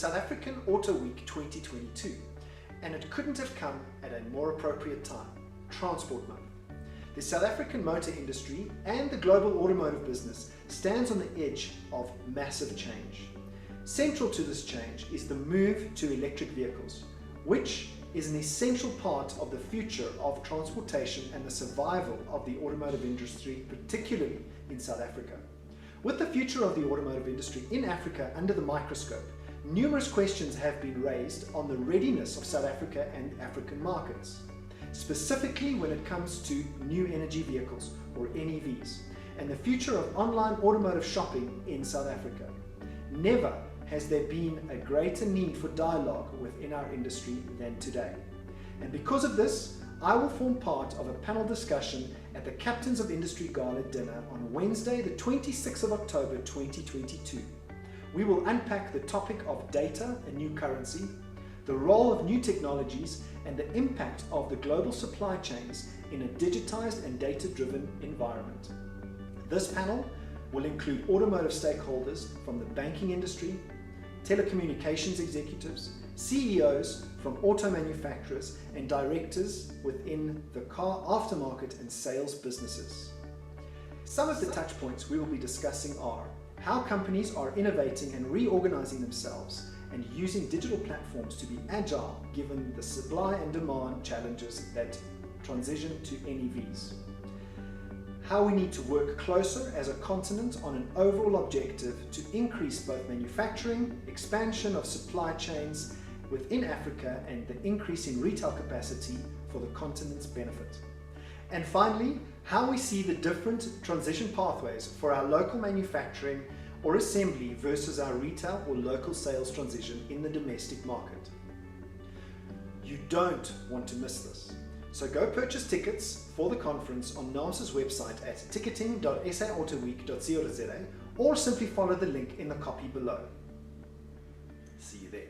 South African Auto Week 2022, and it couldn't have come at a more appropriate time, Transport Month. The South African motor industry and the global automotive business stands on the edge of massive change. Central to this change is the move to electric vehicles, which is an essential part of the future of transportation and the survival of the automotive industry, particularly in South Africa. With the future of the automotive industry in Africa under the microscope, numerous questions have been raised on the readiness of South Africa and African markets, specifically when it comes to new energy vehicles, or NEVs, and the future of online automotive shopping in South Africa. Never has there been a greater need for dialogue within our industry than today. And because of this, I will form part of a panel discussion at the Captains of Industry Gala Dinner on Wednesday, the 26th of October 2022. We will unpack the topic of data, a new currency, the role of new technologies, and the impact of the global supply chains in a digitized and data-driven environment. This panel will include automotive stakeholders from the banking industry, telecommunications executives, CEOs from auto manufacturers, and directors within the car aftermarket and sales businesses. Some of the touch points we will be discussing are how companies are innovating and reorganizing themselves and using digital platforms to be agile given the supply and demand challenges that transition to NEVs. How we need to work closer as a continent on an overall objective to increase both manufacturing, expansion of supply chains within Africa, and the increase in retail capacity for the continent's benefit. And finally, how we see the different transition pathways for our local manufacturing or assembly versus our retail or local sales transition in the domestic market. You don't want to miss this. So go purchase tickets for the conference on NAAMS's website at ticketing.saautoweek.co.za or simply follow the link in the copy below. See you there.